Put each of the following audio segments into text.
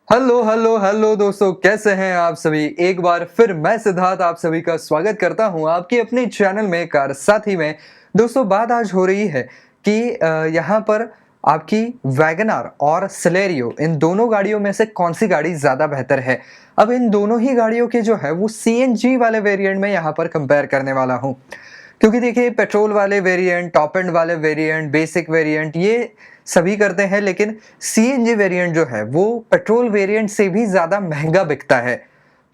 Hello hello hello दोस्तों, कैसे हैं आप सभी। एक बार फिर मैं सिद्धार्थ आप सभी का स्वागत करता हूं आपके अपने चैनल में कार साथी में। दोस्तों, बात आज हो रही है कि यहाँ पर आपकी वैगनआर और सिलेरियो, इन दोनों गाड़ियों में से कौन सी गाड़ी ज़्यादा बेहतर है। अब इन दोनों ही गाड़ियों के जो है वो सीएनजी वाले वेरिएंट में यहाँ पर कंपेयर करने वाला हूँ, क्योंकि देखिए पेट्रोल वाले वेरिएंट, टॉप एंड वाले वेरिएंट, बेसिक वेरिएंट ये सभी करते हैं, लेकिन सीएनजी वेरिएंट जो है वो पेट्रोल वेरिएंट से भी ज़्यादा महंगा बिकता है।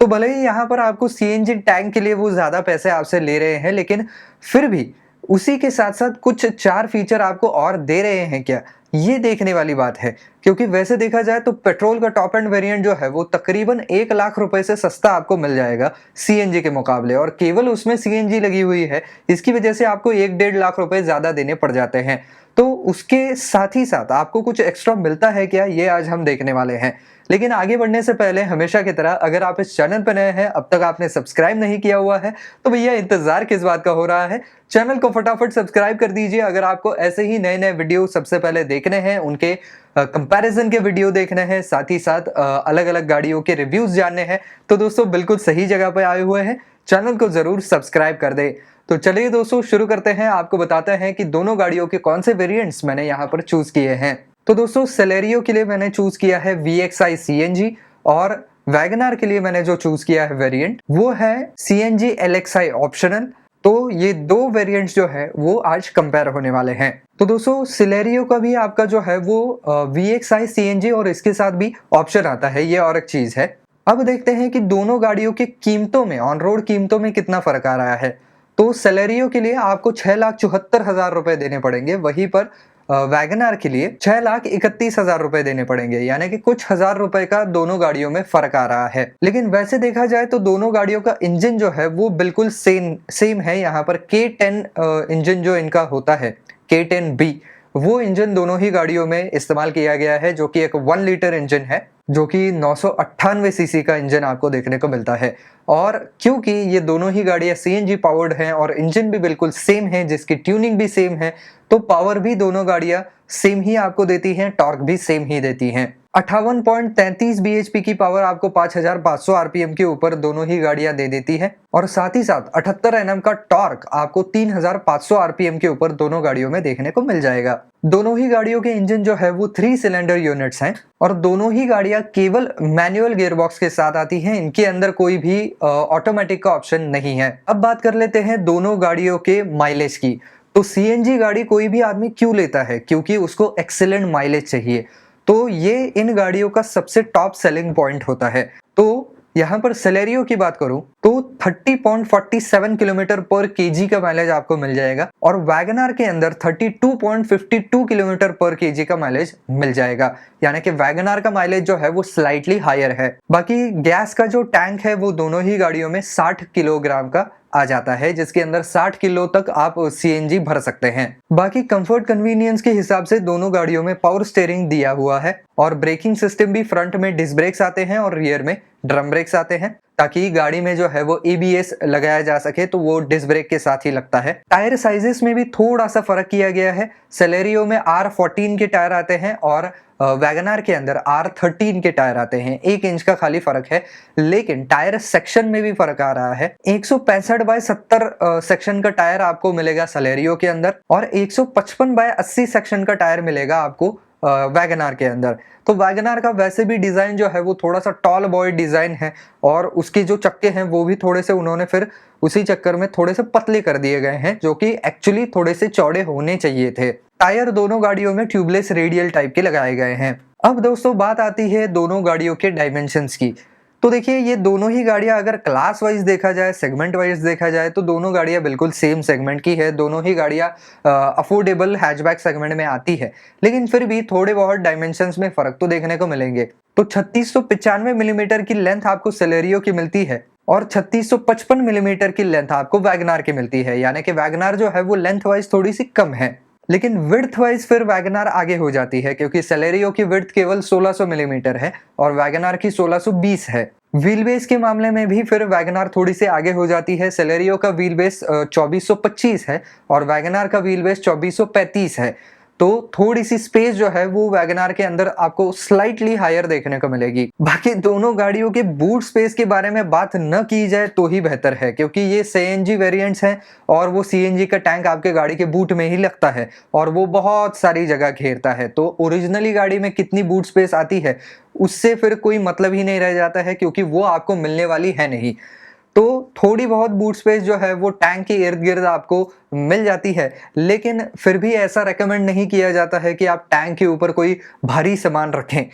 तो भले ही यहाँ पर आपको सीएनजी टैंक के लिए वो ज़्यादा पैसे आपसे ले रहे हैं, लेकिन फिर भी उसी के साथ-साथ कुछ 4 फीचर आपको और दे रहे हैं क्या? ये देखने वाली बात है, क्योंकि वैसे देखा जाए तो पेट्रोल का टॉप एंड वेरिएंट जो है वो तकरीबन 1 लाख रुपए से सस्ता आपको मिल जाएगा सीएनजी के मुकाबले, और केवल उसमें सीएनजी लगी हुई है, इसकी वजह से आपको 1-1.5 लाख रुपए ज़्यादा देने पड़ जाते हैं। तो उसके साथ ही साथ आपको कुछ एक्स्ट्रा मिलता है क्या, ये आज हम देखने वाले हैं। लेकिन आगे बढ़ने से पहले हमेशा की तरह अगर आप इस चैनल पर नए हैं, अब तक आपने सब्सक्राइब नहीं किया हुआ है, तो भैया इंतजार किस बात का हो रहा है। चैनल को फटाफट सब्सक्राइब कर दीजिए। अगर आपको ऐसे ही नए नए वीडियो सबसे पहले देखने हैं, उनके कंपैरिजन के वीडियो देखने हैं, साथ ही साथ अलग अलग गाड़ियों के रिव्यूज जानने हैं, तो दोस्तों बिल्कुल सही जगह पर आए हुए हैं। चैनल को जरूर सब्सक्राइब कर दे। तो चलिए दोस्तों शुरू करते हैं। आपको बताते हैं कि दोनों गाड़ियों के कौन से वेरिएंट्स मैंने यहाँ पर चूज किए हैं। तो दोस्तों, सेलेरियो के लिए मैंने चूज किया है VXI CNG, और वैगनआर के लिए मैंने जो चूज किया है वेरिएंट वो है CNG LXI ऑप्शनल। तो ये दो वेरिएंट्स जो है वो आज कंपेयर होने वाले हैं। तो दोस्तों, सिलेरियो का भी आपका जो है वो VXI CNG और इसके साथ भी ऑप्शन आता है, ये और एक चीज है। अब देखते हैं कि दोनों गाड़ियों की कीमतों में, ऑन रोड कीमतों में कितना फर्क आ रहा है। तो सेलेरियो के लिए आपको 6,74,000 रुपए देने पड़ेंगे, वहीं पर वैगनआर के लिए 6,31,000 रुपए देने पड़ेंगे, यानी कि कुछ हजार रुपए का दोनों गाड़ियों में फर्क आ रहा है। लेकिन वैसे देखा जाए तो दोनों गाड़ियों का इंजन जो है वो बिल्कुल सेम है। यहाँ पर K10 इंजन जो इनका होता है, K10B, वो इंजन दोनों ही गाड़ियों में इस्तेमाल किया गया है, जो कि एक 1 लीटर इंजन है, जो कि 998 सीसी का इंजन आपको देखने को मिलता है। और क्योंकि ये दोनों ही गाड़ियां सीएनजी पावर्ड हैं और इंजन भी बिल्कुल सेम है, जिसकी ट्यूनिंग भी सेम है, तो पावर भी दोनों गाड़ियां सेम ही आपको देती हैं, टॉर्क भी सेम ही देती हैं। 58.33 bhp की पावर आपको 5,500 आरपीएम के ऊपर दोनों ही गाड़ियां दे देती है, और साथ ही साथ 78 Nm का टॉर्क आपको 3,500 आरपीएम के ऊपर दोनों गाड़ियों में देखने को मिल जाएगा। दोनों ही गाड़ियों के इंजन जो है वो 3 सिलेंडर यूनिट्स हैं, और दोनों ही गाड़ियां केवल मैनुअल गियरबॉक्स के साथ आती हैं। इनके अंदर कोई भी ऑटोमेटिक का ऑप्शन नहीं है। अब बात कर लेते हैं दोनों गाड़ियों के माइलेज की। तो सीएनजी गाड़ी कोई भी आदमी क्यों लेता है? क्योंकि उसको एक्सीलेंट माइलेज चाहिए। तो ये इन गाड़ियों का सबसे टॉप सेलिंग पॉइंट होता है। तो यहाँ पर सेलेरियो की बात करूं तो 30.47 किलोमीटर पर केजी का माइलेज आपको मिल जाएगा, और वैगनआर के अंदर 32.52 किलोमीटर पर केजी का माइलेज मिल जाएगा, यानी कि वैगनआर का माइलेज जो है वो स्लाइटली हायर है। बाकी गैस का जो टैंक है वो दोनों ही गाड़ियों में 60 किलोग्राम का आ जाता है, जिसके अंदर 60 किलो तक आप सीएनजी भर सकते हैं। बाकी कंफर्ट कन्वीनियंस के हिसाब से दोनों गाड़ियों में पावर स्टीयरिंग दिया हुआ है, और ब्रेकिंग सिस्टम भी फ्रंट में डिस्क ब्रेक्स आते हैं और रियर में ड्रम ब्रेक्स आते हैं, ताकि गाड़ी में जो है वो एबीएस लगाया जा सके, तो वो डिस्क ब्रेक के साथ ही लगता है। टायर साइजेस में भी थोड़ा सा फर्क किया गया है। सेलेरियो में R14 के टायर आते हैं, और वैगनआर के अंदर R13 के टायर आते हैं। 1 इंच का खाली फर्क है, लेकिन टायर सेक्शन में भी फर्क आ रहा है। 165/70 सेक्शन का टायर आपको मिलेगा सेलेरियो के अंदर, और 155/80 सेक्शन का टायर मिलेगा आपको वैगनआर के अंदर। तो वैगनआर का वैसे भी डिजाइन जो है वो थोड़ा सा टॉल बॉय डिजाइन है, और उसके जो चक्के हैं वो भी थोड़े से उन्होंने फिर उसी चक्कर में थोड़े से पतले कर दिए गए हैं, जो कि एक्चुअली थोड़े से चौड़े होने चाहिए थे। टायर दोनों गाड़ियों में ट्यूबलेस रेडियल टाइप के लगाए गए हैं। अब दोस्तों बात आती है दोनों गाड़ियों के डायमेंशंस की। तो देखिए, ये दोनों ही गाड़ियां अगर क्लास वाइज देखा जाए, सेगमेंट वाइज देखा जाए, तो दोनों गाड़ियां बिल्कुल सेम सेगमेंट की है। दोनों ही गाड़ियां अफोर्डेबल हैचबैक सेगमेंट में आती है, लेकिन फिर भी थोड़े बहुत डायमेंशंस में फर्क तो देखने को मिलेंगे। तो 3695 मिलीमीटर की लेंथ आपको सेलेरियो की मिलती है, और 3655 मिलीमीटर की लेंथ आपको वैगनआर की मिलती है, यानी कि वैगनआर जो है वो लेंथ वाइज थोड़ी सी कम है। लेकिन विड्थ वाइज फिर वैगनआर आगे हो जाती है, क्योंकि सेलेरियो की विड्थ केवल 1600 मिलीमीटर है और वैगनआर की 1620 है। व्हील बेस के मामले में भी फिर वैगनआर थोड़ी सी आगे हो जाती है। सेलेरियो का व्हील बेस 2425 है और वैगनआर का व्हील बेस 2435 है। तो थोड़ी सी स्पेस जो है वो वैगनार के अंदर आपको स्लाइटली हायर देखने को मिलेगी। बाकी दोनों गाड़ियों के बूट स्पेस के बारे में बात न की जाए तो ही बेहतर है, क्योंकि ये सीएनजी वेरिएंट्स हैं और वो सीएनजी का टैंक आपके गाड़ी के बूट में ही लगता है और वो बहुत सारी जगह घेरता है। तो ओरिजिनली गाड़ी में कितनी बूट स्पेस आती है उससे फिर कोई मतलब ही नहीं रह जाता है, क्योंकि वो आपको मिलने वाली है नहीं। तो थोड़ी बहुत बूट स्पेस जो है वो टैंक के इर्द गिर्द आपको मिल जाती है, लेकिन फिर भी ऐसा रेकमेंड नहीं किया जाता है कि आप टैंक के ऊपर कोई भारी सामान रखें,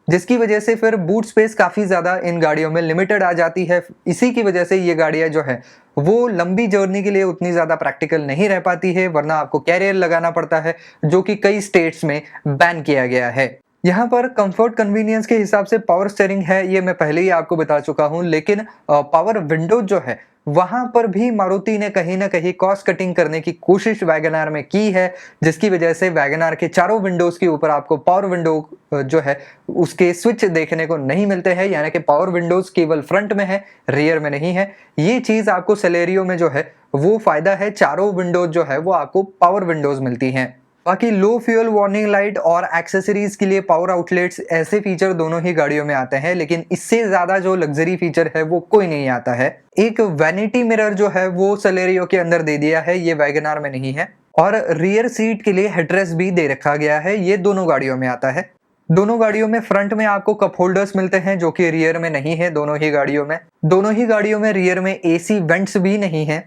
जिसकी वजह से फिर बूट स्पेस काफ़ी ज़्यादा इन गाड़ियों में लिमिटेड आ जाती है। इसी की वजह से ये गाड़ियाँ जो है वो लंबी जर्नी के लिए उतनी ज़्यादा प्रैक्टिकल नहीं रह पाती है, वरना आपको कैरियर लगाना पड़ता है, जो कि कई स्टेट्स में बैन किया गया है। यहाँ पर कंफर्ट कन्वीनियंस के हिसाब से पावर स्टीयरिंग है, ये मैं पहले ही आपको बता चुका हूँ, लेकिन पावर विंडो जो है वहां पर भी मारुति ने कहीं ना कहीं कॉस्ट कटिंग करने की कोशिश वैगनार में की है, जिसकी वजह से वैगनार के चारों विंडोज के ऊपर आपको पावर विंडो जो है उसके स्विच देखने को नहीं मिलते हैं, यानी कि पावर विंडोज केवल फ्रंट में है, रियर में नहीं है। ये चीज आपको सेलेरियो में जो है वो फायदा है, चारों विंडोज जो है वो आपको पावर विंडोज मिलती हैं। बाकी लो फ्यूल वार्निंग लाइट और एक्सेसरीज के लिए पावर आउटलेट्स, ऐसे फीचर दोनों ही गाड़ियों में आते हैं, लेकिन इससे ज्यादा जो लग्जरी फीचर है वो कोई नहीं आता है। एक वैनिटी मिरर जो है वो सेलेरियो के अंदर दे दिया है, ये वैगनार में नहीं है, और रियर सीट के लिए हेडरेस्ट भी दे रखा गया है, ये दोनों गाड़ियों में आता है। दोनों गाड़ियों में फ्रंट में आपको कप होल्डर्स मिलते हैं, जो कि रियर में नहीं है दोनों ही गाड़ियों में। दोनों ही गाड़ियों में रियर में एसी वेंट्स भी नहीं है।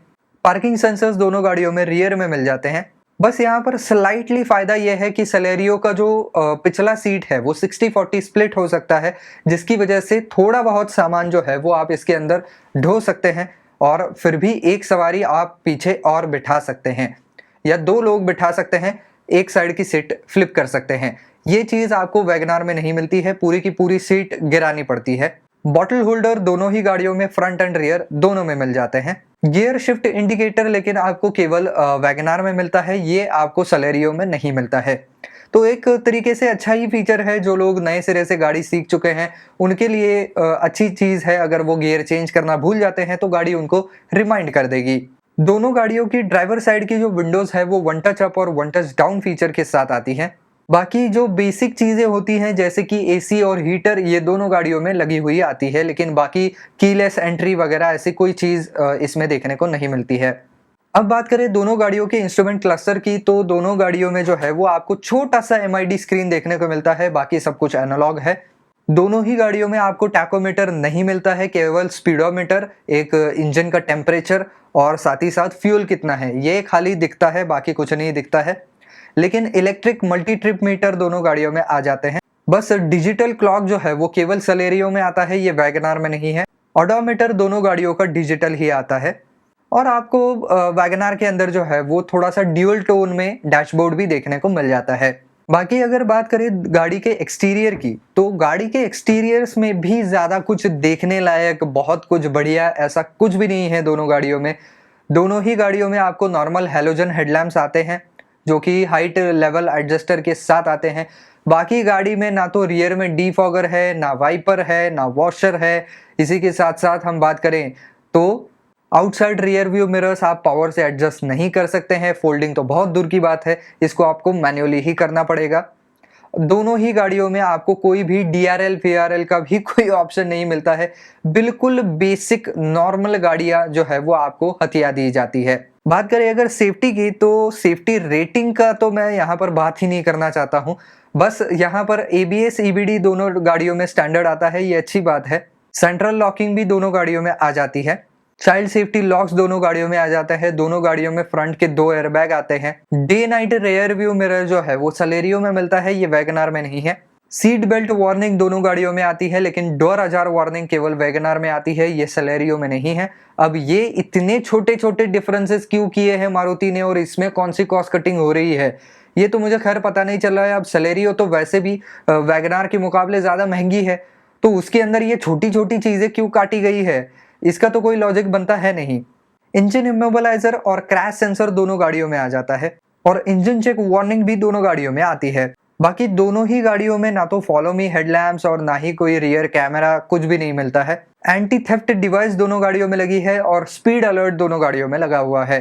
पार्किंग सेंसर्स दोनों गाड़ियों में रियर में मिल जाते हैं। बस यहाँ पर स्लाइटली फायदा यह है कि सेलेरियो का जो पिछला सीट है वो 60-40 स्प्लिट हो सकता है, जिसकी वजह से थोड़ा बहुत सामान जो है वो आप इसके अंदर ढो सकते हैं, और फिर भी एक सवारी आप पीछे और बिठा सकते हैं, या 2 लोग बिठा सकते हैं, एक साइड की सीट फ्लिप कर सकते हैं। ये चीज आपको वैगनार में नहीं मिलती है, पूरी की पूरी सीट गिरानी पड़ती है। बॉटल होल्डर दोनों ही गाड़ियों में फ्रंट एंड रियर दोनों में मिल जाते हैं। गियर शिफ्ट इंडिकेटर लेकिन आपको केवल वैगनार में मिलता है, ये आपको सेलेरियो में नहीं मिलता है। तो एक तरीके से अच्छा ही फीचर है, जो लोग नए सिरे से गाड़ी सीख चुके हैं उनके लिए अच्छी चीज है। अगर वो गियर चेंज करना भूल जाते हैं तो गाड़ी उनको रिमाइंड कर देगी। दोनों गाड़ियों की ड्राइवर साइड की जो विंडोज है वो 1 टच अप और 1 टच डाउन फीचर के साथ आती है। बाकी जो बेसिक चीजें होती हैं जैसे कि एसी और हीटर, ये दोनों गाड़ियों में लगी हुई आती है, लेकिन बाकी कीलेस एंट्री वगैरह ऐसी कोई चीज इसमें देखने को नहीं मिलती है। अब बात करें दोनों गाड़ियों के इंस्ट्रूमेंट क्लस्टर की, तो दोनों गाड़ियों में जो है वो आपको छोटा सा एमआईडी स्क्रीन देखने को मिलता है, बाकी सब कुछ एनालॉग है। दोनों ही गाड़ियों में आपको टैकोमीटर नहीं मिलता है, केवल स्पीडोमीटर, एक इंजन का टेम्परेचर और साथ ही साथ फ्यूल कितना है ये खाली दिखता है, बाकी कुछ नहीं दिखता है। लेकिन इलेक्ट्रिक मल्टी ट्रिप मीटर दोनों गाड़ियों में आ जाते हैं। बस डिजिटल क्लॉक जो है वो केवल सेलेरियो में आता है, ये वैगनार में नहीं है। ऑडोमीटर दोनों गाड़ियों का डिजिटल ही आता है, और आपको वैगनार के अंदर जो है वो थोड़ा सा ड्यूअल टोन में डैशबोर्ड भी देखने को मिल जाता है। बाकी अगर बात करें गाड़ी के एक्सटीरियर की, तो गाड़ी के एक्सटीरियर्स में भी ज्यादा कुछ देखने लायक, बहुत कुछ बढ़िया ऐसा कुछ भी नहीं है दोनों गाड़ियों में। दोनों ही गाड़ियों में आपको नॉर्मल हैलोजन हेडलैम्प्स आते हैं, जो कि हाइट लेवल एडजस्टर के साथ आते हैं। बाकी गाड़ी में ना तो रियर में डीफॉगर है, ना वाइपर है, ना वॉशर है। इसी के साथ साथ हम बात करें तो आउटसाइड रियर व्यू मिरर्स आप पावर से एडजस्ट नहीं कर सकते हैं, फोल्डिंग तो बहुत दूर की बात है, इसको आपको मैन्युअली ही करना पड़ेगा। दोनों ही गाड़ियों में आपको कोई भी DRL VRL का भी कोई ऑप्शन नहीं मिलता है, बिल्कुल बेसिक नॉर्मल गाड़ियां जो है वो आपको हथिया दी जाती है। बात करें अगर सेफ्टी की, तो सेफ्टी रेटिंग का तो मैं यहाँ पर बात ही नहीं करना चाहता हूँ। बस यहाँ पर ABS EBD दोनों गाड़ियों में स्टैंडर्ड आता है, ये अच्छी बात है। सेंट्रल लॉकिंग भी दोनों गाड़ियों में आ जाती है। चाइल्ड सेफ्टी लॉक्स दोनों गाड़ियों में आ जाता है। दोनों गाड़ियों में फ्रंट के 2 एयरबैग आते हैं। Day night rear view mirror जो है वो सेलेरियो में मिलता है, ये वैगनार में नहीं है। सीट बेल्ट वार्निंग दोनों गाड़ियों में आती है, लेकिन डोर अजार वार्निंग केवल वैगनार में आती है, ये सेलेरियो में नहीं है। अब ये इतने छोटे छोटे डिफरेंसेस क्यों किए हैं मारुति ने, और इसमें कौन सी कॉस्ट कटिंग हो रही है, ये तो मुझे खैर पता नहीं चल रहा है। अब सेलेरियो तो वैसे भी वैगनार के मुकाबले ज्यादा महंगी है, तो उसके अंदर ये छोटी छोटी चीजें क्यों काटी गई है, इसका तो कोई लॉजिक बनता है नहीं। इंजन इमोबिलाइजर और क्रैश सेंसर दोनों गाड़ियों में आ जाता है, और इंजन चेक वार्निंग भी दोनों गाड़ियों में आती है। बाकी दोनों ही गाड़ियों में ना तो फॉलो मी हेडलैम्प्स और ना ही कोई रियर कैमरा, कुछ भी नहीं मिलता है। एंटी थेफ्ट डिवाइस दोनों गाड़ियों में लगी है, और स्पीड अलर्ट दोनों गाड़ियों में लगा हुआ है।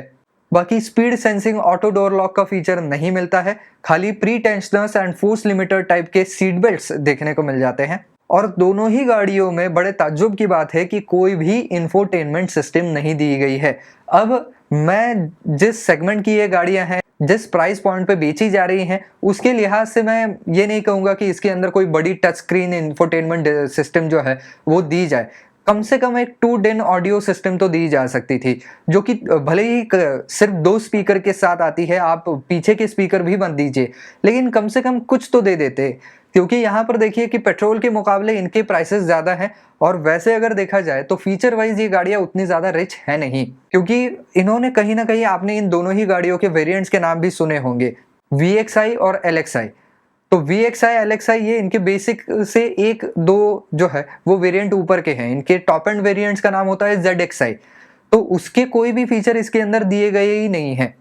बाकी speed sensing auto door lock का फीचर नहीं मिलता है, खाली pre tensioners and force limiter type के सीट बेल्ट्स देखने को मिल जाते हैं। और दोनों ही गाड़ियों में बड़े ताज्जुब की बात है कि कोई भी इंफोटेनमेंट सिस्टम नहीं दी गई है। अब मैं जिस सेगमेंट की ये गाड़ियां हैं, जिस प्राइस पॉइंट पे बेची जा रही हैं, उसके लिहाज से मैं ये नहीं कहूँगा कि इसके अंदर कोई बड़ी टच स्क्रीन इंफोटेनमेंट सिस्टम जो है वो दी जाए। कम से कम एक 2 DIN ऑडियो सिस्टम तो दी जा सकती थी, जो कि भले ही सिर्फ 2 स्पीकर के साथ आती है, आप पीछे के स्पीकर भी मत दीजिए, लेकिन कम से कम कुछ तो दे देते। क्योंकि यहाँ पर देखिए कि पेट्रोल के मुकाबले इनके प्राइसेस ज़्यादा हैं, और वैसे अगर देखा जाए तो फीचर वाइज ये गाड़ियाँ उतनी ज़्यादा रिच है नहीं, क्योंकि इन्होंने कहीं ना कहीं, आपने इन दोनों ही गाड़ियों के वेरिएंट्स के नाम भी सुने होंगे, VXI और LXI। तो VXI LXI ये इनके बेसिक से 1-2 जो है वो वेरिएंट ऊपर के हैं। इनके टॉप एंड वेरिएंट्स का नाम होता है ZXI, तो उसके कोई भी फीचर इसके अंदर दिए गए ही नहीं है।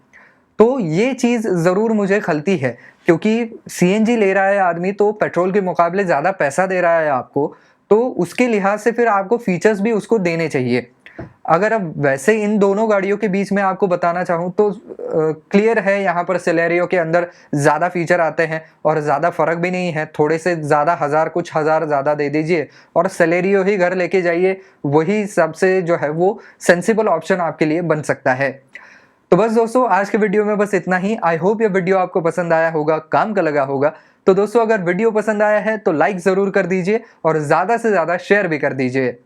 तो ये चीज़ ज़रूर मुझे खलती है, क्योंकि CNG ले रहा है आदमी तो पेट्रोल के मुकाबले ज़्यादा पैसा दे रहा है आपको, तो उसके लिहाज से फिर आपको फीचर्स भी उसको देने चाहिए। अगर अब वैसे इन दोनों गाड़ियों के बीच में आपको बताना चाहूँ तो क्लियर है, यहाँ पर सेलेरियो के अंदर ज़्यादा फीचर आते हैं और ज़्यादा फ़र्क भी नहीं है, थोड़े से ज़्यादा कुछ हज़ार ज़्यादा दे दीजिए और सेलेरियो ही घर लेके जाइए, वही सबसे जो है वो सेंसिबल ऑप्शन आपके लिए बन सकता है। तो बस दोस्तों, आज के वीडियो में बस इतना ही। आई होप ये वीडियो आपको पसंद आया होगा, काम का लगा होगा। तो दोस्तों, अगर वीडियो पसंद आया है तो लाइक ज़रूर कर दीजिए और ज़्यादा से ज़्यादा शेयर भी कर दीजिए।